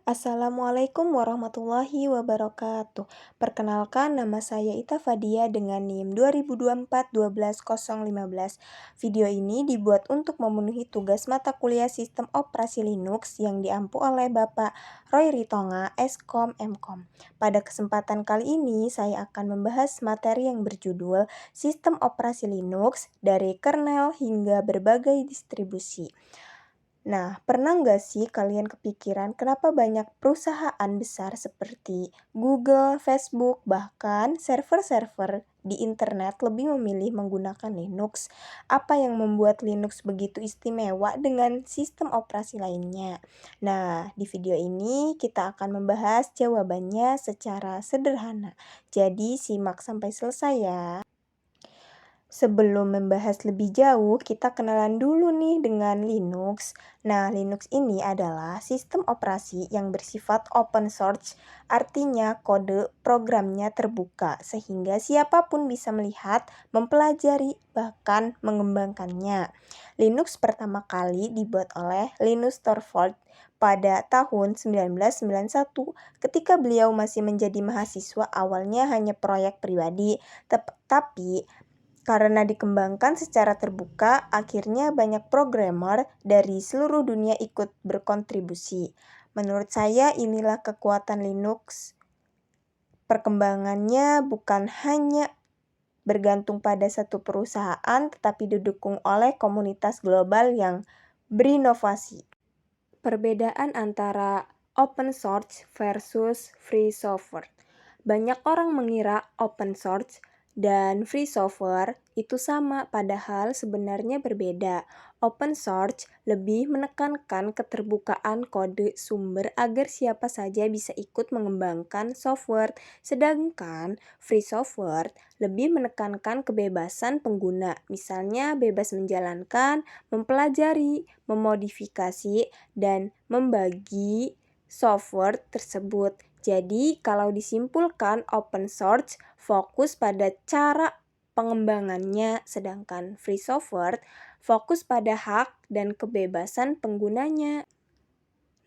Assalamualaikum warahmatullahi wabarakatuh. Perkenalkan, nama saya Ita Fadia dengan NIM 2024-12015. Video ini dibuat untuk memenuhi tugas mata kuliah Sistem Operasi Linux yang diampu oleh Bapak Roy Ritonga, Eskom Mkom. Pada kesempatan kali ini, saya akan membahas materi yang berjudul Sistem Operasi Linux dari kernel hingga berbagai distribusi. Nah, pernah nggak sih kalian kepikiran kenapa banyak perusahaan besar seperti Google, Facebook, bahkan server-server di internet lebih memilih menggunakan Linux? Apa yang membuat Linux begitu istimewa dengan sistem operasi lainnya? Nah, di video ini kita akan membahas jawabannya secara sederhana. Jadi, simak sampai selesai ya. Sebelum membahas lebih jauh, kita kenalan dulu nih dengan Linux. Nah, Linux ini adalah sistem operasi yang bersifat open source, artinya kode programnya terbuka, sehingga siapapun bisa melihat, mempelajari, bahkan mengembangkannya. Linux pertama kali dibuat oleh Linus Torvalds pada tahun 1991 ketika beliau masih menjadi mahasiswa. Awalnya hanya proyek pribadi, tapi karena dikembangkan secara terbuka, akhirnya banyak programmer dari seluruh dunia ikut berkontribusi. Menurut saya inilah kekuatan Linux. Perkembangannya bukan hanya bergantung pada satu perusahaan, tetapi didukung oleh komunitas global yang berinovasi. Perbedaan antara open source versus free software. Banyak orang mengira open source dan free software itu sama, padahal sebenarnya berbeda. Open source lebih menekankan keterbukaan kode sumber agar siapa saja bisa ikut mengembangkan software, sedangkan free software lebih menekankan kebebasan pengguna, misalnya bebas menjalankan, mempelajari, memodifikasi, dan membagi software tersebut. Jadi, kalau disimpulkan, open source fokus pada cara pengembangannya, sedangkan free software fokus pada hak dan kebebasan penggunanya.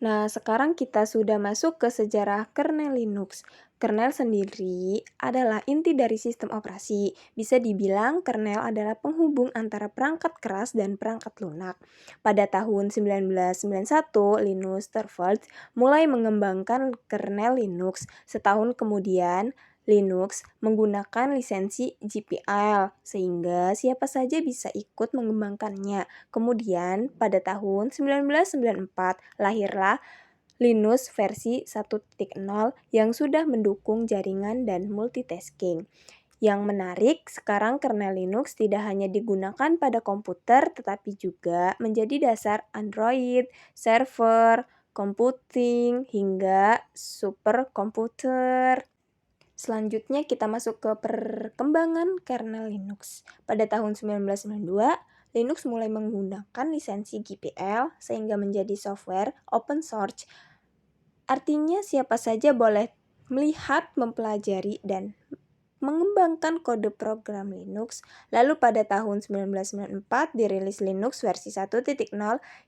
Nah, sekarang kita sudah masuk ke sejarah kernel Linux. Kernel sendiri adalah inti dari sistem operasi. Bisa dibilang kernel adalah penghubung antara perangkat keras dan perangkat lunak. Pada tahun 1991, Linus Torvalds mulai mengembangkan kernel Linux. Setahun kemudian, Linux menggunakan lisensi GPL, sehingga siapa saja bisa ikut mengembangkannya. Kemudian, pada tahun 1994, lahirlah Linux versi 1.0 yang sudah mendukung jaringan dan multitasking. Yang menarik, sekarang kernel Linux tidak hanya digunakan pada komputer, tetapi juga menjadi dasar Android, server, computing, hingga superkomputer. Selanjutnya kita masuk ke perkembangan kernel Linux. Pada tahun 1992, Linux mulai menggunakan lisensi GPL sehingga menjadi software open source. Artinya siapa saja boleh melihat, mempelajari, dan mengembangkan kode program Linux. Lalu pada tahun 1994 dirilis Linux versi 1.0,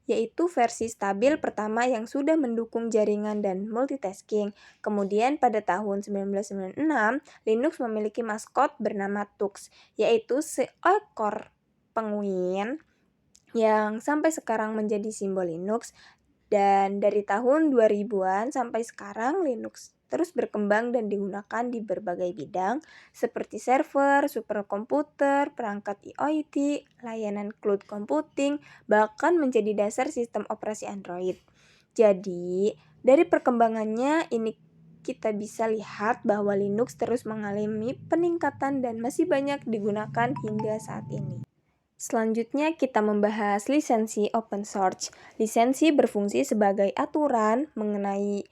yaitu versi stabil pertama yang sudah mendukung jaringan dan multitasking. Kemudian pada tahun 1996, Linux memiliki maskot bernama Tux, yaitu seekor penguin yang sampai sekarang menjadi simbol Linux. Dan dari tahun 2000-an sampai sekarang Linux terus berkembang dan digunakan di berbagai bidang seperti server, superkomputer, perangkat IoT, layanan cloud computing, bahkan menjadi dasar sistem operasi Android. Jadi, dari perkembangannya ini kita bisa lihat bahwa Linux terus mengalami peningkatan dan masih banyak digunakan hingga saat ini. Selanjutnya kita membahas lisensi open source. Lisensi berfungsi sebagai aturan mengenai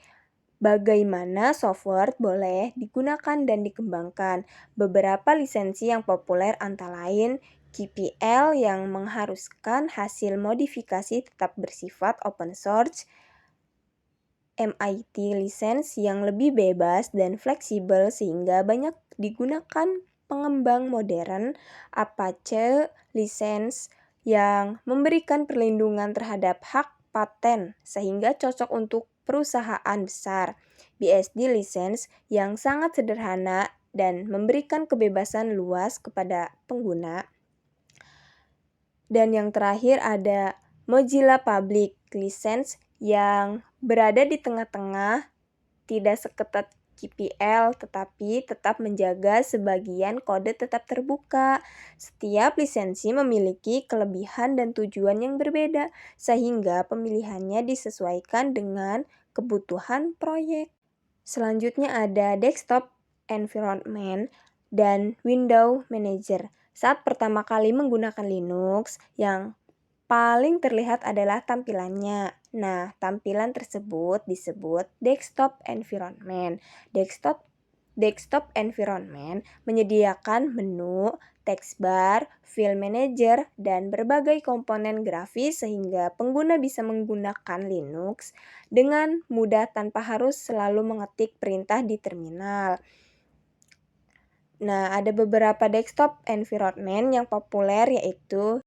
bagaimana software boleh digunakan dan dikembangkan. Beberapa lisensi yang populer antara lain GPL yang mengharuskan hasil modifikasi tetap bersifat open source, MIT license yang lebih bebas dan fleksibel sehingga banyak digunakan pengembang modern, Apache license yang memberikan perlindungan terhadap hak paten sehingga cocok untuk perusahaan besar. BSD license yang sangat sederhana dan memberikan kebebasan luas kepada pengguna. Dan yang terakhir ada Mozilla Public License yang berada di tengah-tengah, tidak seketat GPL, tetapi tetap menjaga sebagian kode tetap terbuka. Setiap lisensi memiliki kelebihan dan tujuan yang berbeda, sehingga pemilihannya disesuaikan dengan kebutuhan proyek. Selanjutnya ada desktop environment dan window manager. Saat pertama kali menggunakan Linux, yang paling terlihat adalah tampilannya. Nah, tampilan tersebut disebut desktop environment. Desktop environment menyediakan menu, text bar, file manager, dan berbagai komponen grafis sehingga pengguna bisa menggunakan Linux dengan mudah tanpa harus selalu mengetik perintah di terminal. Nah, ada beberapa desktop environment yang populer yaitu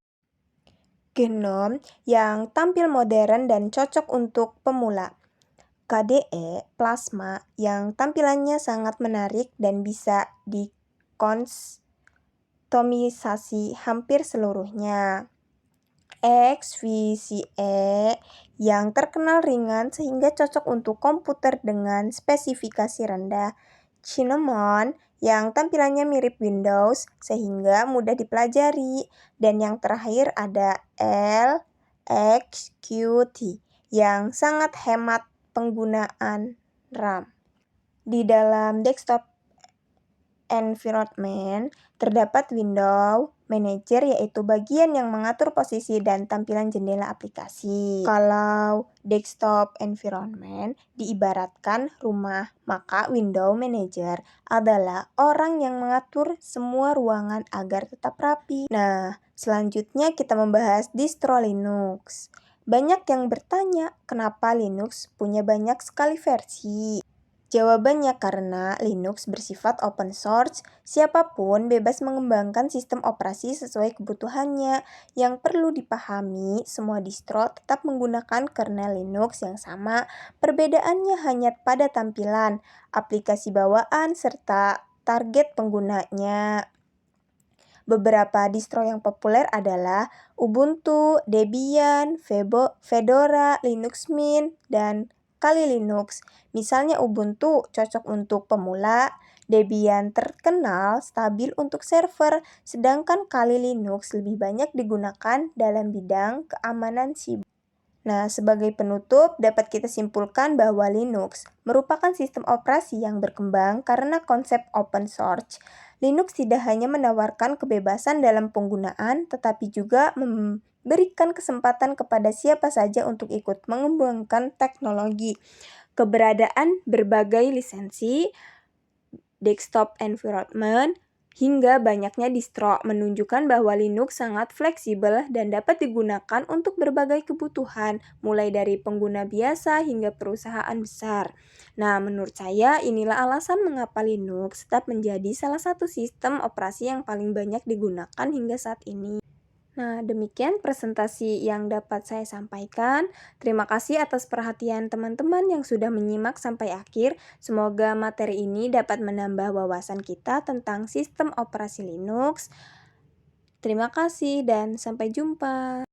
GNOME yang tampil modern dan cocok untuk pemula. KDE Plasma yang tampilannya sangat menarik dan bisa dikustomisasi hampir seluruhnya. XVCE yang terkenal ringan sehingga cocok untuk komputer dengan spesifikasi rendah. Cinnamon yang tampilannya mirip Windows sehingga mudah dipelajari. Dan yang terakhir ada LXQT yang sangat hemat penggunaan RAM. Di dalam desktop environment terdapat window manager yaitu bagian yang mengatur posisi dan tampilan jendela aplikasi. Kalau desktop environment diibaratkan rumah, maka window manager adalah orang yang mengatur semua ruangan agar tetap rapi. Nah, selanjutnya kita membahas distro Linux. Banyak yang bertanya, kenapa Linux punya banyak sekali versi? Jawabannya karena Linux bersifat open source, siapapun bebas mengembangkan sistem operasi sesuai kebutuhannya. Yang perlu dipahami, semua distro tetap menggunakan kernel Linux yang sama, perbedaannya hanya pada tampilan, aplikasi bawaan, serta target penggunanya. Beberapa distro yang populer adalah Ubuntu, Debian, Fedora, Linux Mint, dan Kali Linux. Misalnya Ubuntu cocok untuk pemula, Debian terkenal stabil untuk server, sedangkan Kali Linux lebih banyak digunakan dalam bidang keamanan siber. Nah, sebagai penutup, dapat kita simpulkan bahwa Linux merupakan sistem operasi yang berkembang karena konsep open source. Linux tidak hanya menawarkan kebebasan dalam penggunaan, tetapi juga memberikan kesempatan kepada siapa saja untuk ikut mengembangkan teknologi. Keberadaan berbagai lisensi, desktop environment, hingga banyaknya distro menunjukkan bahwa Linux sangat fleksibel dan dapat digunakan untuk berbagai kebutuhan, mulai dari pengguna biasa hingga perusahaan besar. Nah, menurut saya inilah alasan mengapa Linux tetap menjadi salah satu sistem operasi yang paling banyak digunakan hingga saat ini. Nah, demikian presentasi yang dapat saya sampaikan. Terima kasih atas perhatian teman-teman yang sudah menyimak sampai akhir. Semoga materi ini dapat menambah wawasan kita tentang sistem operasi Linux. Terima kasih dan sampai jumpa.